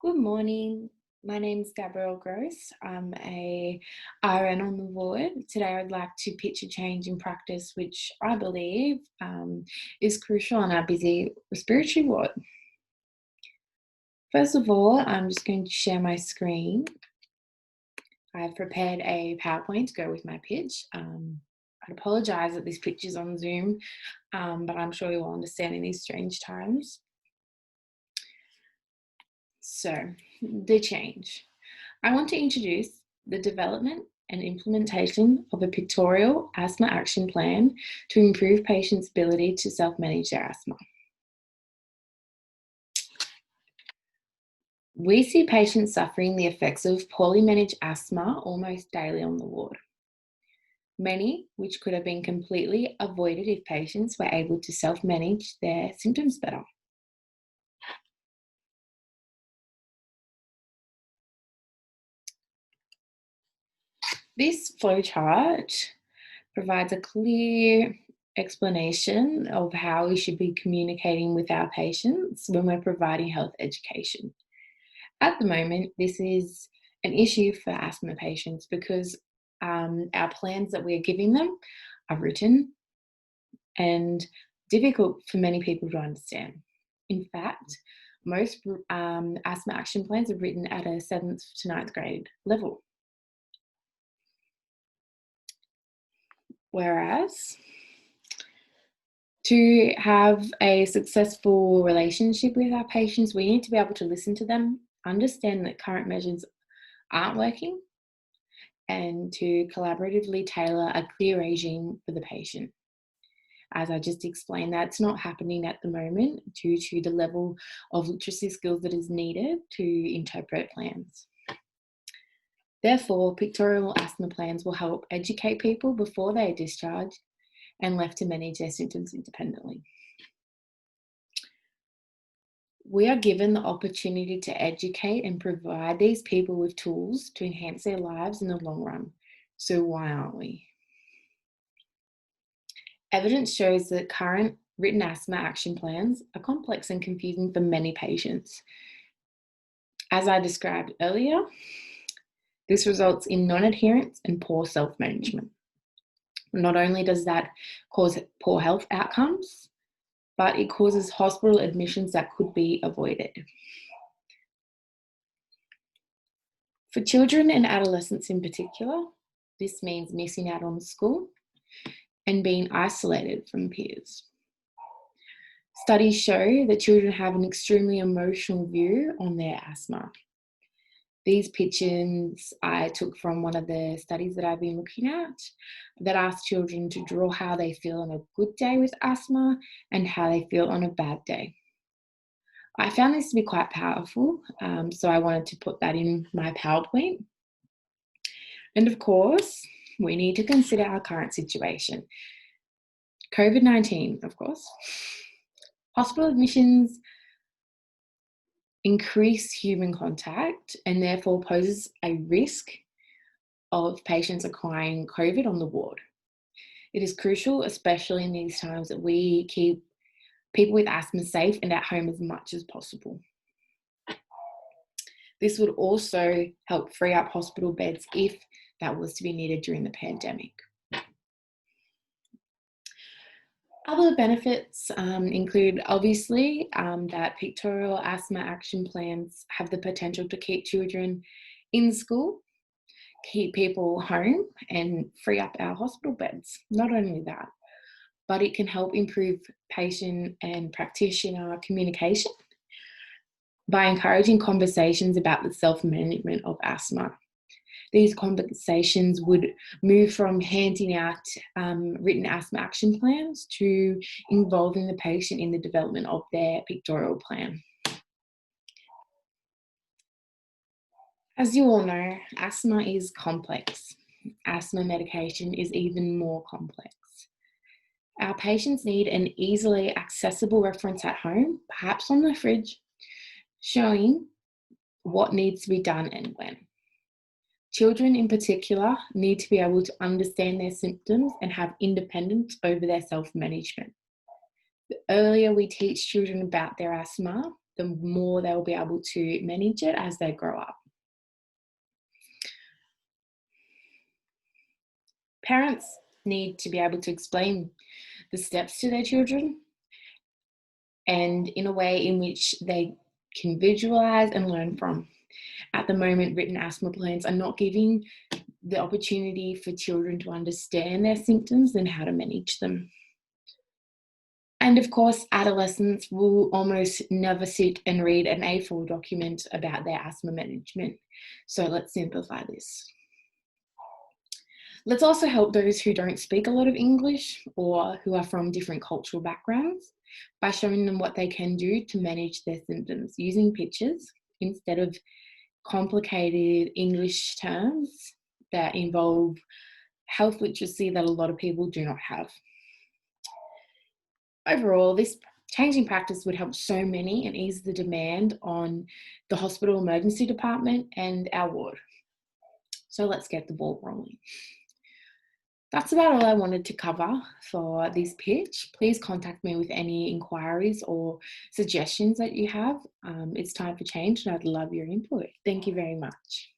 Good morning. My name is Gabrielle Gross. I'm a RN on the ward. Today, I'd like to pitch a change in practice, which I believe is crucial on our busy respiratory ward. First of all, I'm just going to share my screen. I've prepared a PowerPoint to go with my pitch. I apologise that this pitch is on Zoom, but I'm sure you'll understand in these strange times. So, the change. I want to introduce the development and implementation of a pictorial asthma action plan to improve patients' ability to self-manage their asthma. We see patients suffering the effects of poorly managed asthma almost daily on the ward. Many which could have been completely avoided if patients were able to self-manage their symptoms better. This flowchart provides a clear explanation of how we should be communicating with our patients when we're providing health education. At the moment, this is an issue for asthma patients because our plans that we're giving them are written and difficult for many people to understand. In fact, most asthma action plans are written at a 7th to 9th grade level. Whereas to have a successful relationship with our patients, we need to be able to listen to them, understand that current measures aren't working, and to collaboratively tailor a clear regime for the patient. As I just explained, that's not happening at the moment due to the level of literacy skills that is needed to interpret plans. Therefore, pictorial asthma plans will help educate people before they are discharged and left to manage their symptoms independently. We are given the opportunity to educate and provide these people with tools to enhance their lives in the long run. So why aren't we? Evidence shows that current written asthma action plans are complex and confusing for many patients. As I described earlier, this results in non-adherence and poor self-management. Not only does that cause poor health outcomes, but it causes hospital admissions that could be avoided. For children and adolescents in particular, this means missing out on school and being isolated from peers. Studies show that children have an extremely emotional view on their asthma. These pictures I took from one of the studies that I've been looking at that asked children to draw how they feel on a good day with asthma and how they feel on a bad day. I found this to be quite powerful, so I wanted to put that in my PowerPoint. And of course, we need to consider our current situation. COVID-19, of course. Hospital admissions increase human contact and therefore poses a risk of patients acquiring COVID on the ward. It is crucial, especially in these times, that we keep people with asthma safe and at home as much as possible. This would also help free up hospital beds if that was to be needed during the pandemic. Other benefits include, obviously, that pictorial asthma action plans have the potential to keep children in school, keep people home, and free up our hospital beds. Not only that, but it can help improve patient and practitioner communication by encouraging conversations about the self-management of asthma. These conversations would move from handing out written asthma action plans to involving the patient in the development of their pictorial plan. As you all know, asthma is complex. Asthma medication is even more complex. Our patients need an easily accessible reference at home, perhaps on the fridge, showing what needs to be done and when. Children in particular need to be able to understand their symptoms and have independence over their self-management. The earlier we teach children about their asthma, the more they'll be able to manage it as they grow up. Parents need to be able to explain the steps to their children and in a way in which they can visualize and learn from. At the moment, written asthma plans are not giving the opportunity for children to understand their symptoms and how to manage them. And of course, adolescents will almost never sit and read an A4 document about their asthma management. So let's simplify this. Let's also help those who don't speak a lot of English or who are from different cultural backgrounds by showing them what they can do to manage their symptoms using pictures instead of complicated English terms that involve health literacy that a lot of people do not have. Overall, this changing practice would help so many and ease the demand on the hospital emergency department and our ward. So let's get the ball rolling. That's about all I wanted to cover for this pitch. Please contact me with any inquiries or suggestions that you have. It's time for change and I'd love your input. Thank you very much.